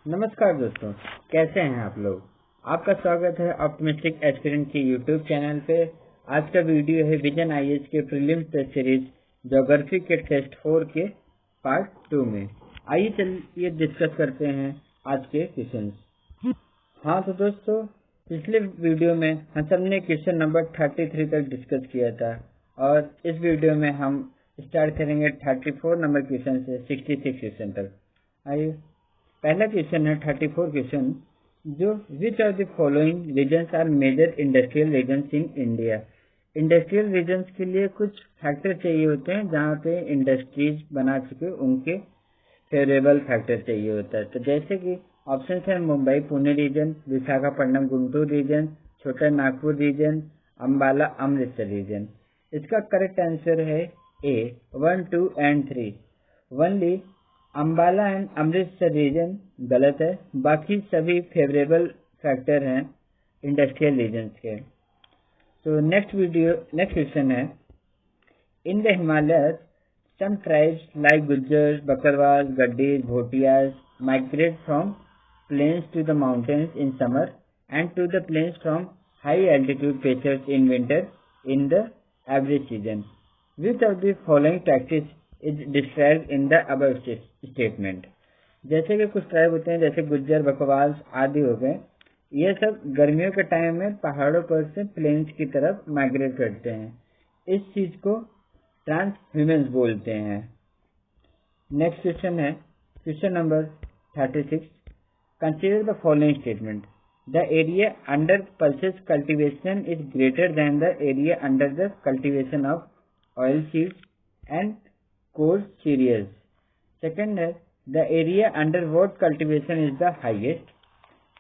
नमस्कार दोस्तों, कैसे हैं आप लोग। आपका स्वागत है ऑप्टिमिस्टिक एस्पिरेंट के यूट्यूब चैनल पे। आज का वीडियो है विजन आईएएस के प्रीलिम्स टेस्ट सीरीज ज्योग्राफी के टेस्ट 4 के पार्ट 2 में। आइए चलिए डिस्कस करते हैं आज के क्वेश्चंस। हाँ तो दोस्तों, पिछले वीडियो में हम सबने क्वेश्चन नंबर 33 तक डिस्कस किया था और इस वीडियो में हम स्टार्ट करेंगे 34 नंबर क्वेश्चन से 66 क्वेश्चन तक। आइए, पहला क्वेश्चन है 34 क्वेश्चन, जो which of the following regions are major industrial regions in India. Industrial regions के लिए कुछ फैक्टर चाहिए होते हैं, जहाँ पे इंडस्ट्रीज बना चुके उनके फेवरेबल फैक्टर चाहिए होता है। तो जैसे कि ऑप्शन है Mumbai Pune region, Visakhapatnam Guntur region, Chota Nagpur region, Ambala Amritsar region. इसका करेक्ट आंसर है A 1, 2 and 3। Only Ambala and Amritsar region गलत है, बाकी सभी फेवरेबल फैक्टर हैं इंडस्ट्रियल रीजन्स के। तो नेक्स्ट क्वेश्चन है, in the Himalayas some tribes like Gujjars, Bakarwas, Gaddis, Bhotias migrate from plains to the mountains in summer and to the plains from high altitude places in winter in the average season. Which of the following practice is described in the above statement? जैसे कि कुछ tribe होते हैं जैसे गुज्जर, बकवास आदि हो गए, ये सब गर्मियों के टाइम में पहाड़ों पर से प्लेन्स की तरफ माइग्रेट करते हैं। इस चीज को ट्रांसह्यूमेंस बोलते हैं। नेक्स्ट क्वेश्चन है question number 36। Consider the following statement. The area under pulses cultivation is greater than the area under the cultivation of oil seeds and coarse cereals. Second है the area under wheat cultivation is the highest,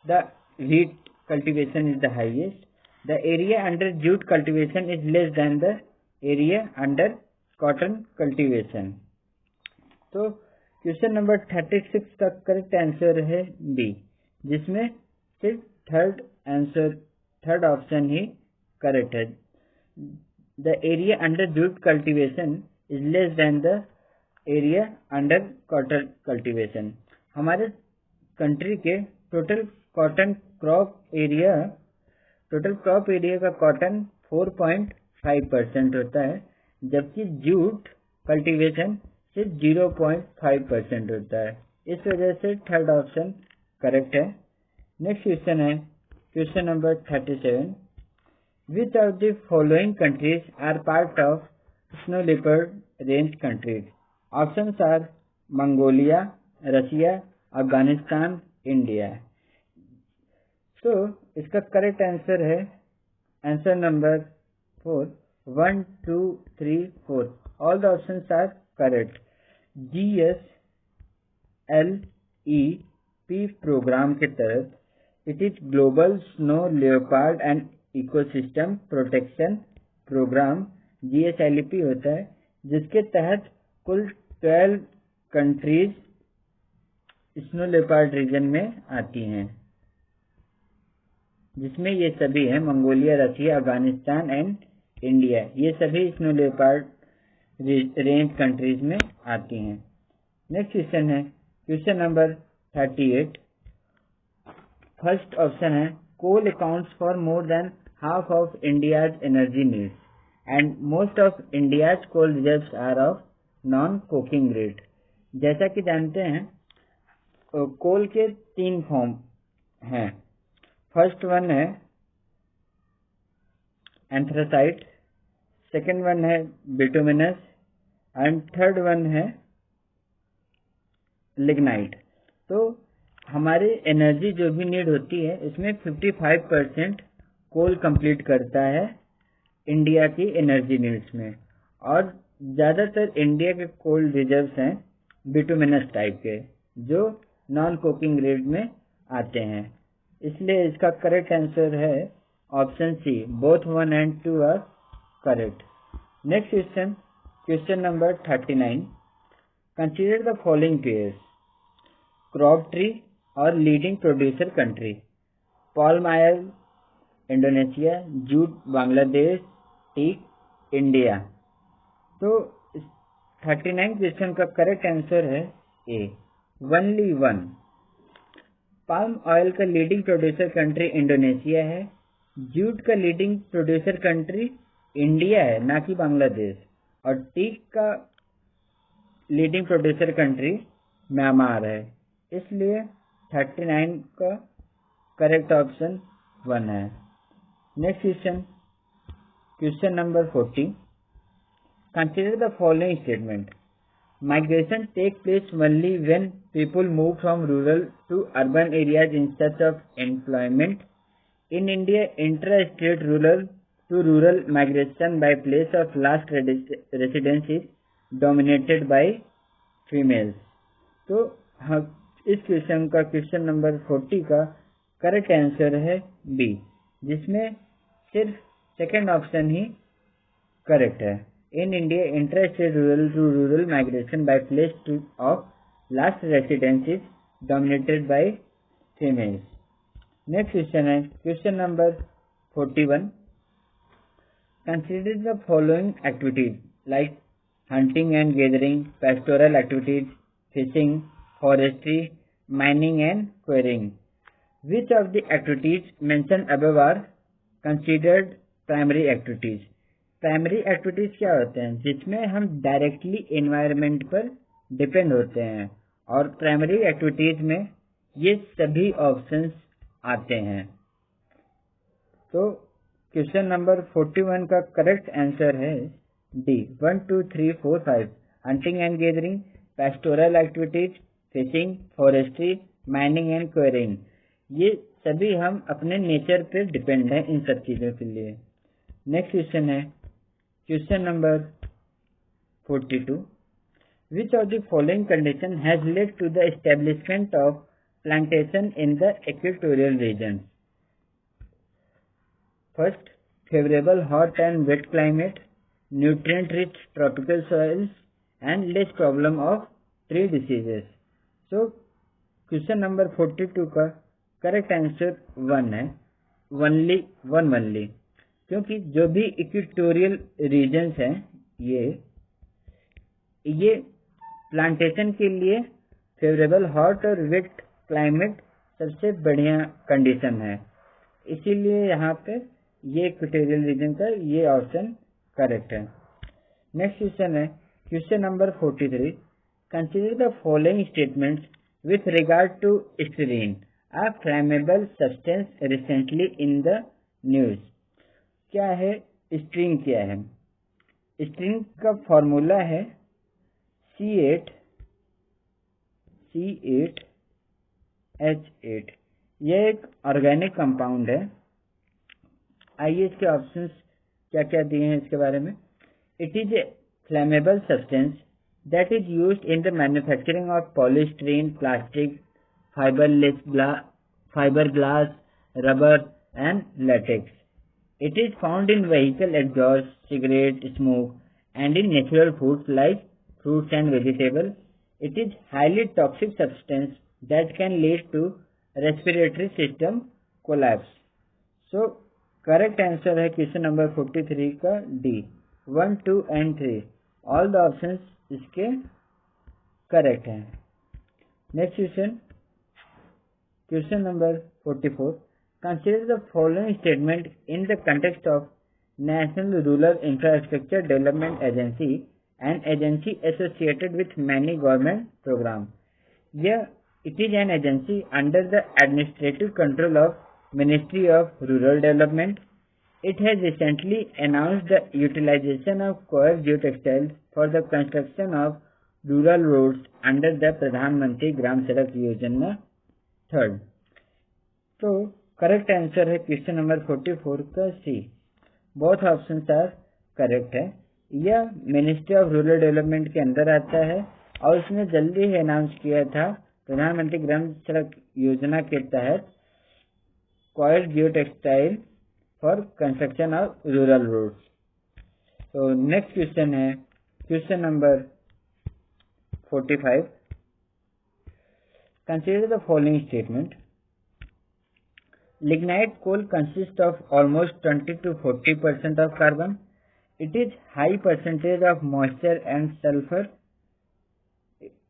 the wheat cultivation is the highest, the area under jute cultivation is less than the area under cotton cultivation. तो question number 36 का correct answer है B, जिसमें सिर्फ third option ही correct है। The area under jute cultivation is less than the area under cotton cultivation. हमारे country के total crop area का cotton 4.5% होता है, जबकि जूट कल्टीवेशन सिर्फ 0.5% होता है। इस वजह से थर्ड ऑप्शन करेक्ट है। नेक्स्ट क्वेश्चन है question number 37। Which of the following countries are part of snow leopard range countries. Options are Mongolia, Russia, Afghanistan, India. तो इसका करेक्ट आंसर है answer number 4, 1, 2, 3, 4। All the options are correct. GSLEP program के तहत it is global snow leopard and ecosystem protection program GSLEP होता है, जिसके तहत कुल 12 कंट्रीज स्नो लेपर्ड रीजन में आती हैं, जिसमें ये सभी हैं Mongolia, Russia, Afghanistan and India. ये सभी स्नो लेपर्ड रेंज कंट्रीज में आती हैं। नेक्स्ट क्वेश्चन है क्वेश्चन नंबर 38। फर्स्ट ऑप्शन है coal accounts for more than half of India's energy needs and most of India's coal reserves are of non coking grade. जैसा कि जानते हैं coal के 3 फॉर्म हैं। फर्स्ट वन है anthracite, second one है bituminous and third one है lignite. तो हमारी एनर्जी जो भी नीड होती है इसमें 55% कोल कंप्लीट करता है इंडिया की एनर्जी नीड्स में, और ज़्यादातर इंडिया के कोल रिजर्व्स हैं बिटुमिनस टाइप के, जो नॉन कोकिंग ग्रेड में आते हैं। इसलिए इसका करेक्ट आंसर है option C, both 1 and 2 are correct. Next question number 39। Consider the following pairs. Crop tree और leading producer country. Palm oil Indonesia, jute Bangladesh, teak India. तो 39 क्वेश्चन का करेक्ट आंसर है ए, ओनली 1। पाल्म ऑयल का leading producer country Indonesia है। Jute का leading producer country India है, ना कि बांग्लादेश। और टीक का लीडिंग प्रोड्यूसर कंट्री म्यांमार है। इसलिए 39 का करेक्ट ऑप्शन 1 है। Next question number 40। Consider the following statement. Migration takes place only when people move from rural to urban areas in search of employment. In India, intra-state rural to rural migration by place of last residence is dominated by females. तो इस question का question number 40 का correct answer है B, जिसमें सिर्फ second option ही correct है। In India, intra-state rural to rural migration by place of last residence is dominated by females. Next question है question number 41। Consider the following activities like hunting and gathering, pastoral activities, fishing, forestry, mining and quarrying. Which of the activities mentioned above are considered primary activities? Primary activities क्या होते हैं? जिसमें हम directly environment पर depend होते हैं, और primary activities में ये सभी ऑप्शंस आते हैं। तो क्वेश्चन नंबर 41 का करेक्ट आंसर है D, 1 2 3 4 5। Hunting and gathering, pastoral activities, fishing, forestry, mining and quarrying, ये सभी हम अपने नेचर पे डिपेंड हैं इन सब चीज़ों के लिए। नेक्स्ट क्वेश्चन है question number 42। Which of the following condition has led to the establishment of plantation in the equatorial region? First, favorable hot and wet climate, nutrient-rich tropical soils, and less problem of tree diseases. So, question number 42 का correct answer 1 है, only, क्योंकि जो भी equatorial regions हैं ये plantation के लिए favourable hot और वेट क्लाइमेट सबसे बढ़िया कंडीशन है, इसीलिए यहाँ पे ये इक्वेटोरियल रीजन का ये ऑप्शन करेक्ट है। नेक्स्ट क्वेश्चन है question number 43। Consider the following statements with regard to stearin, a flammable substance recently in the news. क्या है स्ट्रिंग? क्या है स्ट्रिंग? का फॉर्मूला है C8H8। यह एक ऑर्गेनिक कंपाउंड है। आइए इसके ऑप्शंस क्या क्या दिए हैं इसके बारे में। It is a flammable substance that is used in the manufacturing of polystyrene, plastic, fibre glass, rubber and latex. It is found in vehicle exhaust, cigarette smoke, and in natural foods like fruits and vegetables. It is highly toxic substance that can lead to respiratory system collapse. So, correct answer है question number 43 का D, 1 2 and 3, all the options इसके correct हैं। Next question number 44। Consider the following statement in the context of National Rural Infrastructure Development Agency, an agency associated with many government programs. It is an agency under the administrative control of Ministry of Rural Development. It has recently announced the utilization of coir geotextiles for the construction of rural roads under the Pradhan Mantri Gram Sadak Yojana 3rd. तो correct answer है question number 44 का सी, both option are correct है। यह ministry of rural development के अंदर आता है और उसने जल्दी ही अनाउंस किया था प्रधानमंत्री ग्राम सड़क योजना के तहत coir geo textile for construction of rural roads. तो नेक्स्ट क्वेश्चन है question number 45। Consider the following statement. Lignite coal consists of almost 20 to 40% of carbon. It is high percentage of moisture and sulfur.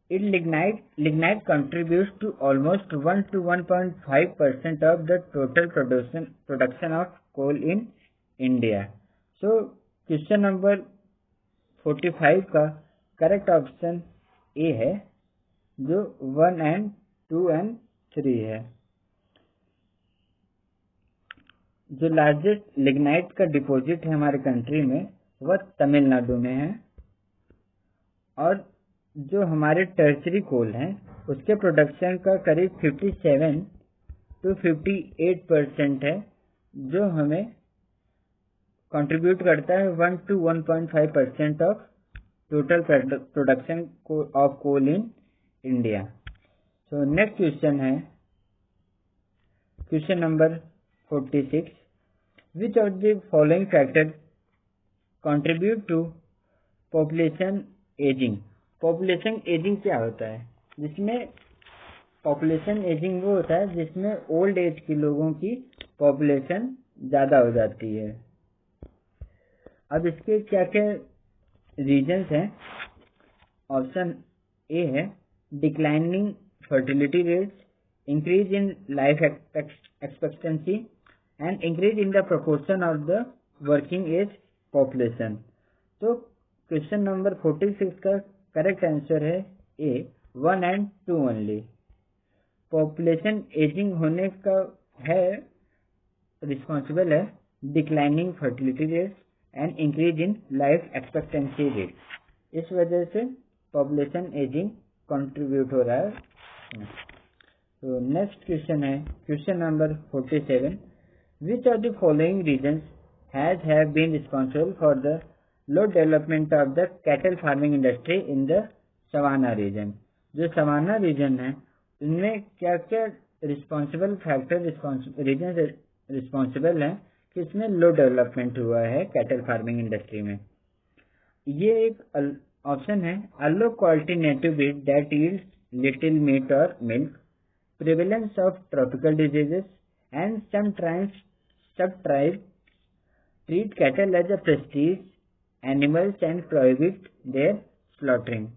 Lignite contributes to almost 1 to 1.5% of the total production of coal in India. So question number 45 का correct option A है, जो 1 and 2 and 3 है। जो largest lignite का deposit है हमारे country में वह तमिलनाडु में है, और जो हमारे टर्शरी कोल हैं उसके प्रोडक्शन का करीब 57 to 58% है, जो हमें कंट्रीब्यूट करता है 1 to 1.5% of total production of coal in India. So next question है question number 46। Which of the following factor contribute to population ageing. Population ageing क्या होता है? जिसमें पॉपुलेशन एजिंग वो होता है जिसमें ओल्ड एज के लोगों की पॉपुलेशन ज़्यादा हो जाती है। अब इसके क्या क्या रीजंस हैं? ऑप्शन ए है declining fertility rates, increase in life expectancy and increase in the proportion of the working age population. तो क्वेश्चन नंबर 46 का करेक्ट आंसर है A, 1 and 2 only. Population ageing होने का है रिस्पॉन्सिबल है declining fertility rate and increase in life expectancy rate. इस वजह से पॉपुलेशन एजिंग कंट्रीब्यूट हो रहा है। तो नेक्स्ट क्वेश्चन है question number 47। Which of the following regions have been responsible for the low development of the cattle farming industry in the savanna region. जो savanna region है इनमें क्या क्या रिस्पॉन्सिबल फैक्टर रीजन रिस्पॉन्सिबल हैं कि इसमें लो development हुआ है कैटल फार्मिंग इंडस्ट्री में? ये एक ऑप्शन है a low quality native breed that yields little meat और milk, prevalence of tropical diseases and some tribes treat cattle as a prestige animals and prohibit their slaughtering.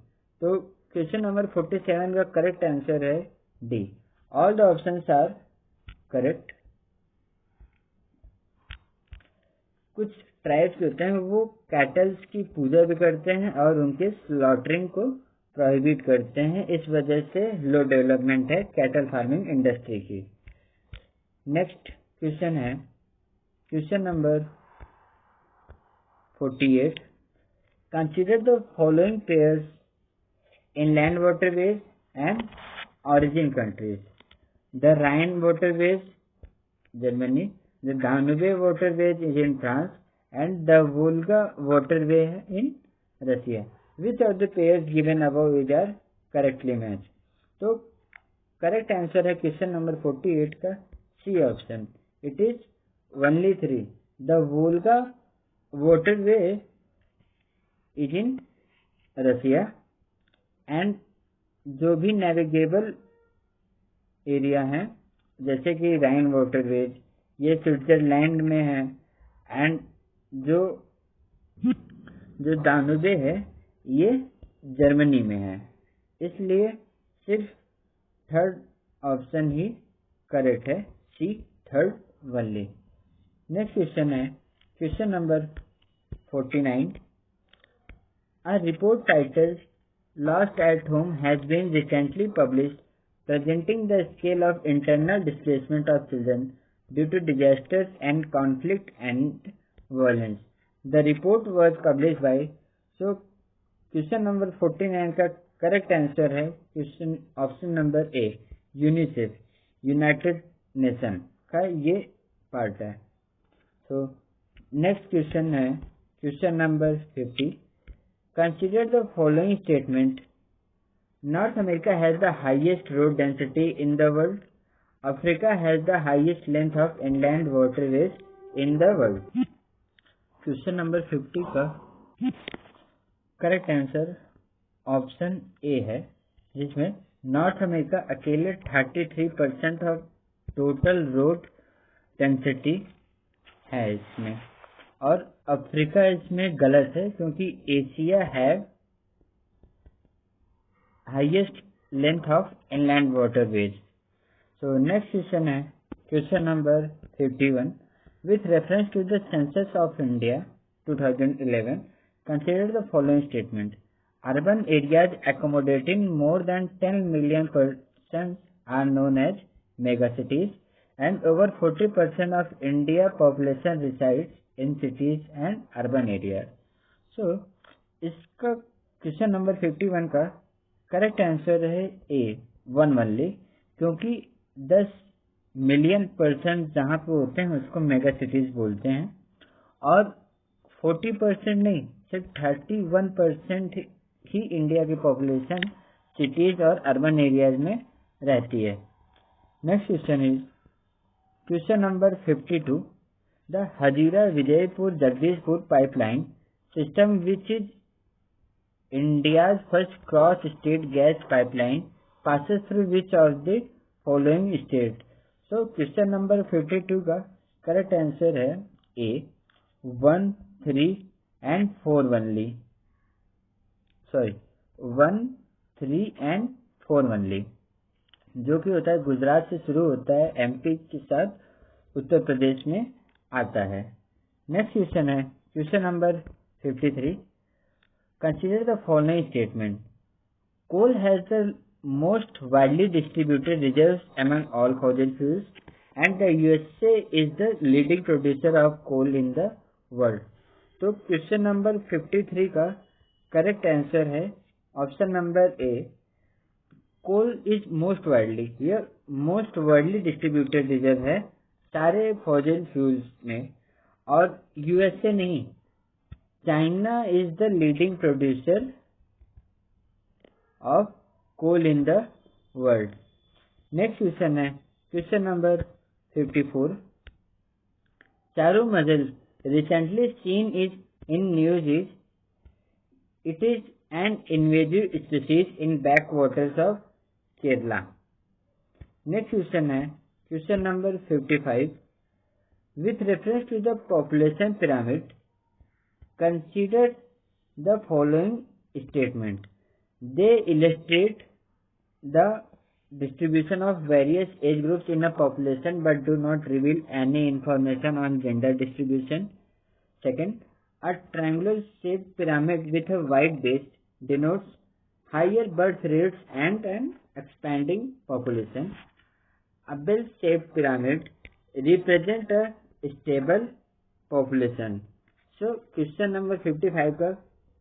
तो question number 47 का correct answer है D, all the options are correct. कुछ tribes होते हैं वो kettles की पूजा भी करते हैं और उनके स्लॉटरिंग को प्रोहिबिट करते हैं, इस वजह से लो डेवलपमेंट है कैटल फार्मिंग इंडस्ट्री की। नेक्स्ट क्वेश्चन है question number 48। Consider the following pairs inland waterways and origin countries. The Rhine waterways, Germany, the Danube waterways is in France, and the Volga waterway in Russia. Which of the pairs given above is are correctly matched? तो correct answer है question number 48 का C option, it is only 3। The Volga waterway is in Russia, and जो भी navigable area हैं जैसे कि राइन waterways ये Switzerland में है, एंड जो दानुबे है ये जर्मनी में है, इसलिए सिर्फ थर्ड ऑप्शन ही करेक्ट है, सी थर्ड ओनली। नेक्स्ट क्वेश्चन है question number 49। A report titled Lost at Home has been recently published, presenting the scale of internal displacement of children due to disasters and conflict and violence. The report was published by, so question number 49 का correct answer है question option number ए, UNICEF, United nation का ये part है। तो next question है question number 50। Consider the following statement. North America has the highest road density in the world. Africa has the highest length of inland waterways in the world. Question number 50 का correct answer option A है, जिसमें north America अकेले 33% of total road density है इसमें, और Africa इसमें गलत है क्योंकि एशिया है highest length of inland waterways. So next question है question number 51. With reference to the census of India 2011, consider the following statement. Urban areas accommodating more than 10 million persons are known as megacities, and over 40% of India population resides in cities and urban areas. So इसका question number 51 का correct answer है A 1 only, क्योंकि 10 million person जहाँ पे होते हैं उसको mega cities बोलते हैं, और 40% नहीं, सिर्फ 31% ही इंडिया की पॉपुलेशन सिटीज और अर्बन एरियाज में रहती है. Next question is question number 52. The Hazira Vijaypur Jagdishpur pipeline system which is India's first cross-state gas pipeline passes through which of the following state? So question number 52 का correct answer है A 1, 3 and 4 only. Sorry 1, 3 and 4 only, जो कि होता है गुजरात से शुरू होता है, एमपी के साथ उत्तर प्रदेश में आता है. नेक्स्ट क्वेश्चन है question number 53. Consider the following statement. Coal has the most widely distributed reserves among all fossil fuels, and the USA is the leading producer of coal in the world. तो question number 53 का correct answer है option number A. Coal is most widely, यह most widely distributed reserve है सारे fossil fuels में, और USA नहीं, China is the leading producer of coal in the world. Next question है क्वेश्चन नंबर 54. चारू मजल recently seen is in news is it is an invasive species in backwaters of Kerala. Next question है question number 55. With reference to the population pyramid, consider the following statement. They illustrate the distribution of various age groups in a population but do not reveal any information on gender distribution. Second, a triangular shaped pyramid with a wide base denotes higher birth rates and an expanding population. A bell shaped pyramid represents a stable population. So question number 55 का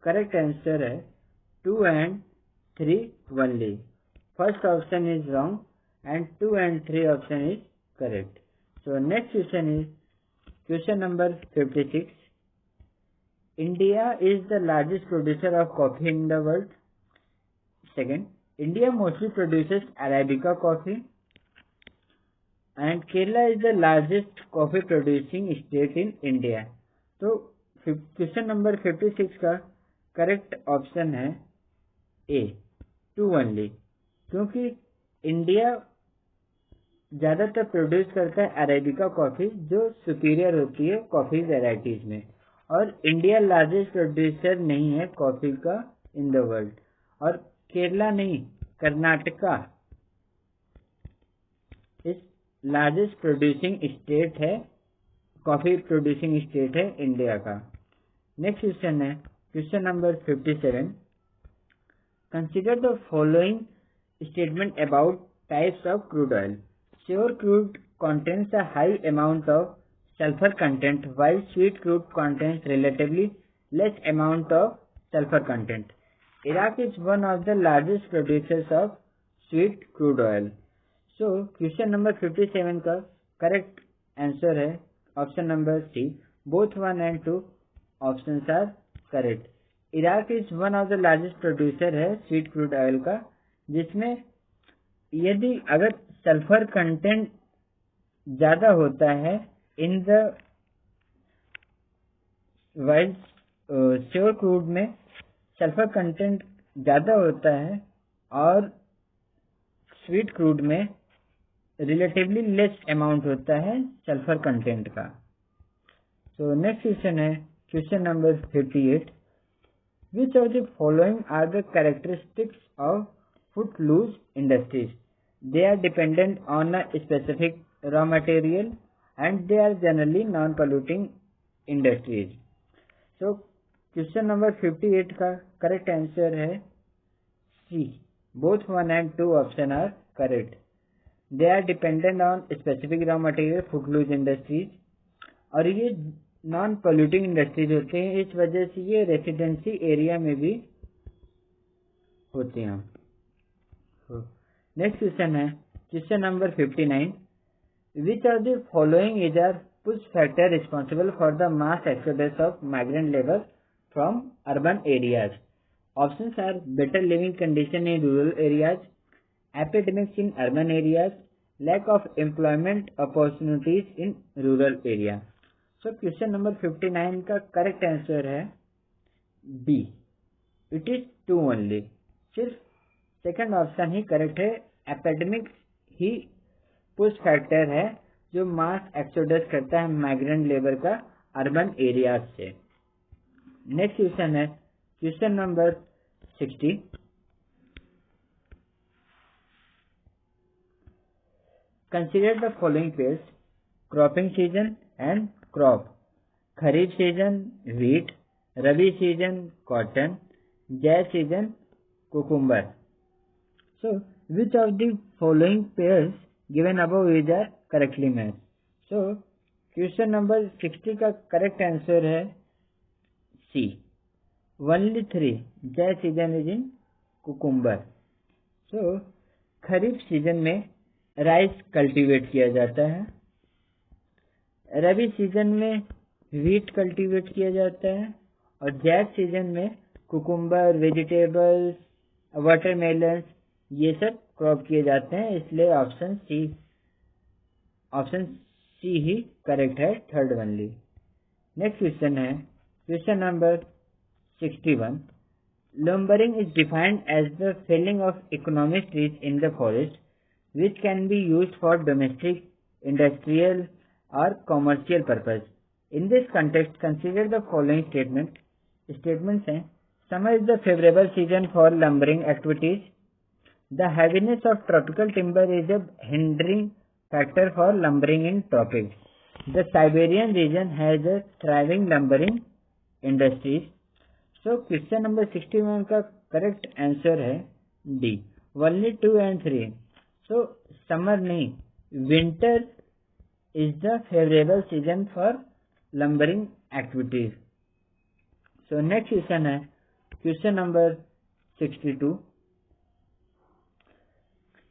correct answer है 2 and 3 only. First option is wrong and 2 and 3 option is correct. So next question is question number 56. India is the largest producer of coffee in the world. Second, India mostly produces arabica coffee, and Kerala is the largest coffee producing state in India. तो question number 56 का correct option है ए 2 only, क्योंकि India ज्यादातर produce करता है arabica coffee जो superior होती है कॉफी वेराइटीज में, और इंडिया लार्जेस्ट प्रोड्यूसर नहीं है कॉफी का इन द वर्ल्ड, और केरला नहीं, कर्नाटका इस लार्जेस्ट प्रोड्यूसिंग स्टेट है, कॉफी प्रोड्यूसिंग स्टेट है इंडिया का. नेक्स्ट क्वेश्चन है question number 57. Consider the following statement about types of crude oil. Sure crude contains a high amount of sulfur content, while sweet crude contains relatively less amount of sulfur content. Iraq is one of the largest producers of sweet crude oil. So question number 57 का correct answer है option number C. Both 1 and 2 options are correct. Iraq is one of the largest producer है sweet crude oil का, जिसमें यदि अगर sulphur content ज्यादा होता है in the while sour crude में सल्फर कंटेंट ज्यादा होता है और स्वीट क्रूड में रिलेटिवली लेस अमाउंट होता है सल्फर कंटेंट का. तो नेक्स्ट क्वेश्चन है question number 58. Which of the following are the characteristics of footloose industries. They are dependent on a specific raw material and they are generally non-polluting industries. So question number 58 का correct answer है C. Both 1 and 2 option are correct. They are dependent on specific raw material footloose industries, और ये non polluting industries होते हैं, इस वजह से ये रेसिडेंसी एरिया में भी होते हैं. नेक्स्ट क्वेश्चन है question number 59. Which are the following is are push factor responsible for the mass exodus of migrant labour from urban areas? Options are better living condition in rural areas, epidemics in urban areas, lack of employment opportunities in rural area. So question number 59 का correct answer है B. It is 2 only. सिर्फ second option ही correct है. Epidemics ही push factor है जो mass exodus करता है migrant labour का urban areas से. नेक्स्ट क्वेश्चन है question number 60. Consider the following pairs: cropping season and crop. Kharif season wheat, Rabi season cotton, Jaid season cucumber. So, which of the following pairs given above is are correctly matched? So, question number 60 का correct answer है C. Only 3 Jaid season is in cucumber. So, kharif season में rice cultivate किया जाता है, rabi season में wheat cultivate किया जाता है, और जैद सीजन में कुकुम्बर, वेजिटेबल्स, वाटरमेलन्स ये सब क्रॉप किए जाते हैं. इसलिए ऑप्शन सी ही करेक्ट है, थर्ड ओनली. नेक्स्ट क्वेश्चन है question number 61. Lumbering is defined as the felling of economic trees in the forest which can be used for domestic, industrial or commercial purpose. In this context, consider the following statement. Statements हैं: summer is the favorable season for lumbering activities. The heaviness of tropical timber is a hindering factor for lumbering in tropics. The Siberian region has a thriving lumbering industries. So question number 61 का correct answer है D. Only 2 and 3. So summer नहीं, winter is the favourable season for lumbering activities. So next question है question number 62.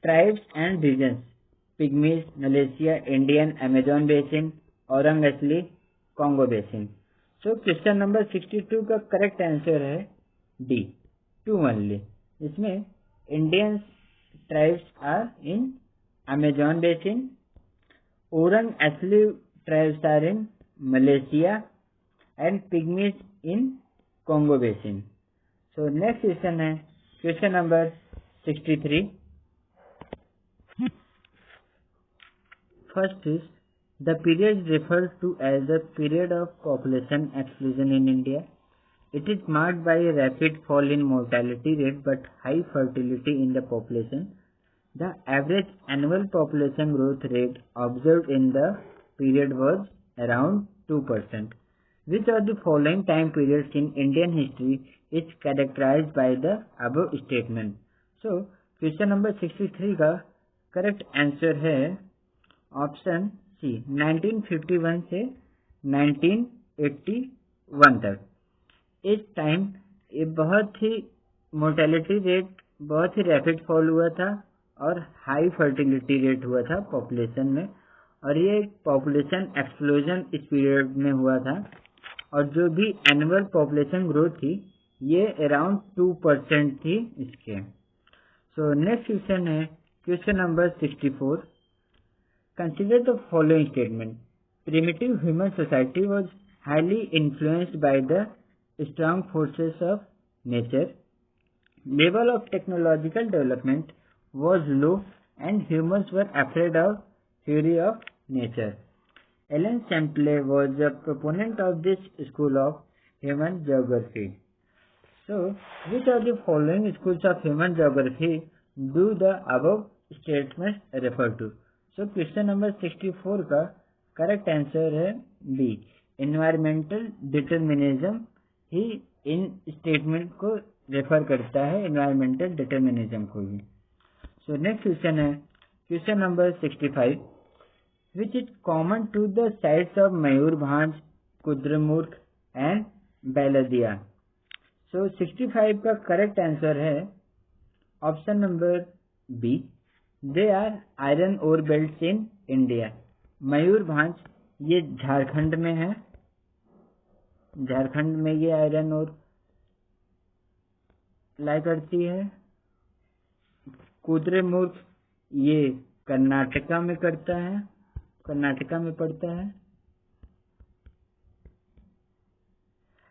Tribes and regions: pygmies, Malaysia, Indian Amazon basin, Orang Asli, Congo basin. So question number 62 का correct answer है D. 2 only. इसमें Indian tribes are in Amazon basin, Orang Asli tribes are in Malaysia, and Pygmies in Congo basin. So next question है question number 63. First is the period referred to as the period of population explosion in India. It is marked by a rapid fall in mortality rate but high fertility in the population. The average annual population growth rate observed in the period was around 2%. Which of the following time periods in Indian history is characterized by the above statement? So, question number 63 का correct answer है option C. 1951 से 1981 तक. इस time ये बहुत ही mortality rate बहुत ही rapid fall हुआ था और हाई फर्टिलिटी रेट हुआ था पॉपुलेशन में, और ये पॉपुलेशन एक्सप्लोजन इस पीरियड में हुआ था, और जो भी एनुअल पॉपुलेशन ग्रोथ थी ये अराउंड 2% थी इसके. सो नेक्स्ट क्वेश्चन है question number 64. Consider the following statement. Primitive human society was highly influenced by the strong forces of nature. Level of technological development was low and humans were afraid of theory of nature. Alan Champlin was a proponent of this school of human geography. So, which of the following schools of human geography do the above statement refer to. So question number 64 का correct answer है B, environmental determinism ही इन statement को refer करता है, environmental determinism को ही। So next question है question number 65, which is common to the sites of Mayurbhanj, Kudremukh and Bailadila. So 65 का करेक्ट आंसर है option number B, they are iron ore belt in India. Mayurbhanj ये झारखंड में है, झारखंड में ये आयरन ओर लाई करती है। कुद्रेमुख ये कर्नाटका में करता है, कर्नाटका में पड़ता है।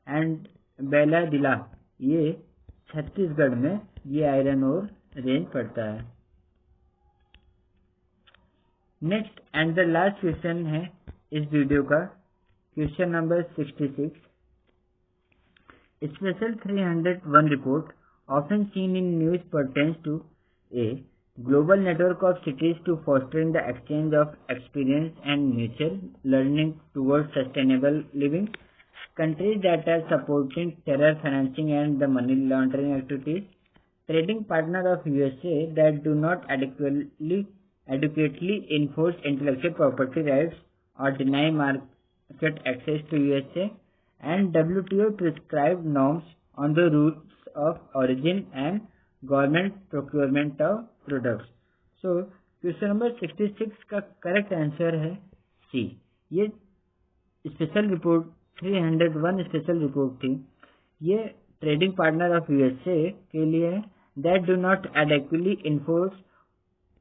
एंड बैलादिला ये छत्तीसगढ़ में ये आयरन ओर रेंज पड़ता है। Next and the last question है इस वीडियो का question number 66, special 301 report often seen in news pertains to a global network of cities to fostering the exchange of experience and mutual learning towards sustainable living, countries that are supporting terror financing and the money laundering activities, trading partner of USA that do not adequately enforce intellectual property rights or deny market access to USA, and WTO prescribed norms on the rules of origin and government procurement of products। So question number 66 का correct answer है सी, ये special report 301 special report थी, ये trading partner of USA के लिए that do not adequately enforce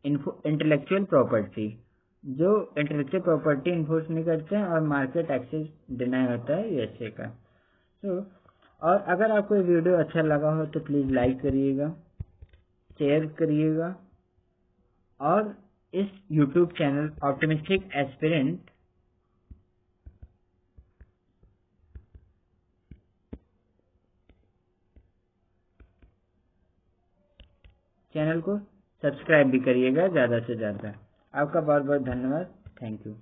intellectual property, जो intellectual property enforce नहीं करते हैं और मार्केट एक्सेस डिनाई होता है यूएसए का। सो और अगर आपको ये वीडियो अच्छा लगा हो तो प्लीज़ लाइक करिएगा, शेयर करिएगा और इस YouTube channel optimistic aspirant channel को सब्सक्राइब भी करिएगा ज़्यादा से ज़्यादा। आपका बहुत बहुत धन्यवाद, थैंक यू।